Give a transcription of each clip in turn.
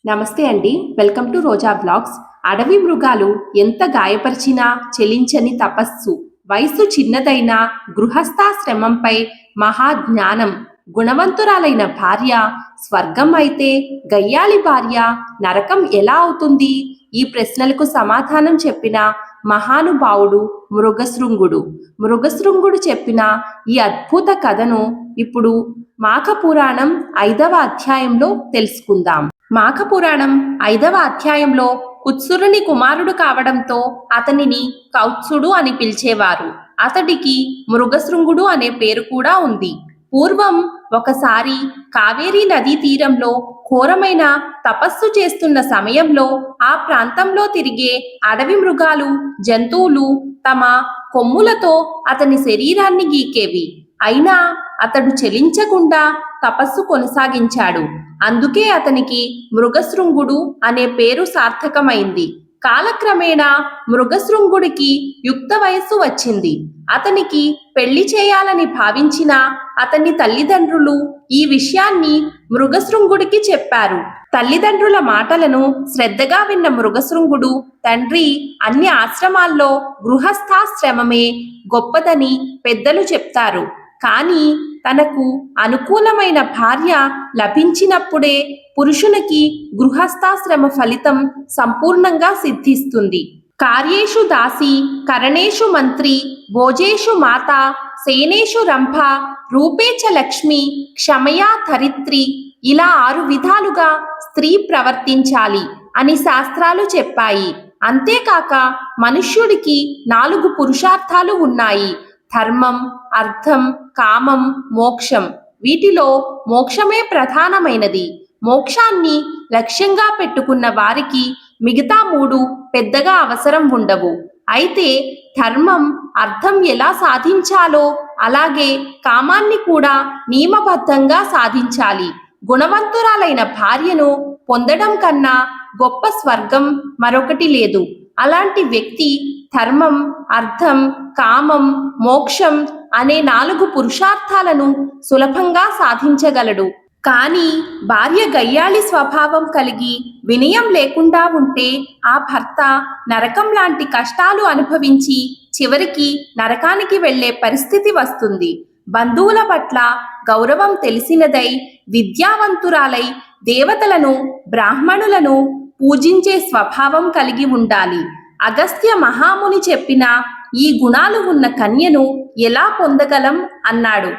నమస్తే అండి. Welcome to Roja blogs. అడవి మృగాలు ఎంత గాయపరిచినా చెలించని తపస్సు, వయసు చిన్నదైన గృహస్థాశ్రమంపై మహాజ్ఞానం, గుణవంతురాలైన భార్య స్వర్గం అయితే గయ్యాళి భార్య నరకం ఎలా అవుతుంది? ఈ ప్రశ్నలకు సమాధానం చెప్పిన మహానుభావుడు మృగశృంగుడు. మృగశృంగుడు చెప్పిన ఈ అద్భుత కథను ఇప్పుడు మాఘపురాణం 5వ అధ్యాయంలో తెలుసుకుందాం. మాఘపురాణం 5వ అధ్యాయంలో కుత్సురుని కుమారుడు కావడంతో అతనిని కౌత్సుడు అని పిలిచేవారు. అతడికి మృగశృంగుడు అనే పేరు కూడా ఉంది. పూర్వం ఒకసారి కావేరీ నదీ తీరంలో ఘోరమైన తపస్సు చేస్తున్న సమయంలో ఆ ప్రాంతంలో తిరిగే అడవి మృగాలు, జంతువులు తమ కొమ్ములతో అతని శరీరాన్ని గీకేవి. అయినా అతడు చెలించకుండా తపస్సు కొనసాగించాడు. అందుకే అతనికి మృగశృంగుడు అనే పేరు సార్థకమైంది. కాలక్రమేణా మృగశృంగుడికి యుక్త వయస్సు వచ్చింది. అతనికి పెళ్లి చేయాలని భావించిన అతని తల్లిదండ్రులు ఈ విషయాన్ని మృగశృంగుడికి చెప్పారు. తల్లిదండ్రుల మాటలను శ్రద్ధగా విన్న మృగశృంగుడు, తండ్రి, అన్ని ఆశ్రమాల్లో గృహస్థాశ్రమమే గొప్పదని పెద్దలు చెప్తారు. కానీ తనకు అనుకూలమైన భార్య లభించినప్పుడే పురుషునికి గృహస్థాశ్రమ ఫలితం సంపూర్ణంగా సిద్ధిస్తుంది. కార్యేషు దాసి, కరణేషు మంత్రి, భోజేషు మాత, సేనేషు రంభ, రూపేచ లక్ష్మి, క్షమయా ధరిత్రి, ఇలా 6 విధాలుగా స్త్రీ ప్రవర్తించాలి అని శాస్త్రాలు చెప్పాయి. అంతేకాక మనుష్యుడికి 4 పురుషార్థాలు ఉన్నాయి: ధర్మం, అర్థం, కామం, మోక్షం. వీటిలో మోక్షమే ప్రధానమైనది. మోక్షాన్ని లక్ష్యంగా పెట్టుకున్న వారికి మిగతా 3 పెద్దగా అవసరం ఉండవు. అయితే ధర్మం, అర్థం ఎలా సాధించాలో అలాగే కామాన్ని కూడా నియమబద్ధంగా సాధించాలి. గుణవంతురాలైన భార్యను పొందడం కన్నా గొప్ప స్వర్గం మరొకటి లేదు. అలాంటి వ్యక్తి ధర్మం, అర్థం, కామం, మోక్షం అనే 4 పురుషార్థాలను సులభంగా సాధించగలడు. కానీ భార్య గయ్యాళి స్వభావం కలిగి వినయం లేకుండా ఉంటే ఆ భర్త నరకం లాంటి కష్టాలు అనుభవించి చివరికి నరకానికి వెళ్లే పరిస్థితి వస్తుంది. బంధువుల పట్ల గౌరవం తెలిసినదై, విద్యావంతురాలై, దేవతలను, బ్రాహ్మణులను పూజించే స్వభావం కలిగి ఉండాలి. అగస్త్య మహాముని చెప్పిన ఈ గుణాలు ఉన్న కన్యను ఎలా పొందగలం అన్నాడు.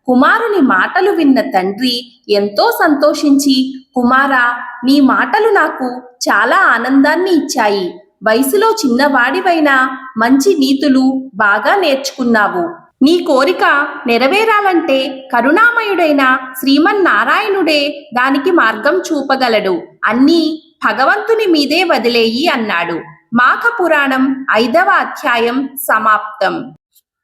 కుమారుని మాటలు విన్న తండ్రి ఎంతో సంతోషించి, కుమారా, నీ మాటలు నాకు చాలా ఆనందాన్ని ఇచ్చాయి. వయసులో చిన్నవాడివైనా మంచి నీతులు బాగా నేర్చుకున్నావు. నీ కోరిక నెరవేరాలంటే కరుణామయుడైన శ్రీమన్నారాయణుడే దానికి మార్గం చూపగలడు. అన్నీ భగవంతుని మీదే వదిలేయి అన్నాడు. మాఘపురాణం 5వ అధ్యాయం సమాప్తం.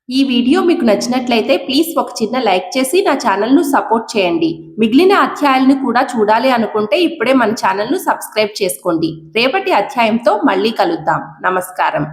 ఈ వీడియో మీకు నచ్చినట్లయితే ప్లీజ్ ఒక చిన్న లైక్ చేసి నా ఛానల్ను సపోర్ట్ చేయండి. మిగిలిన అధ్యాయాలను కూడా చూడాలి అనుకుంటే ఇప్పుడే మన ఛానల్ను సబ్స్క్రైబ్ చేసుకోండి. రేపటి అధ్యాయంతో మళ్ళీ కలుద్దాం. నమస్కారం.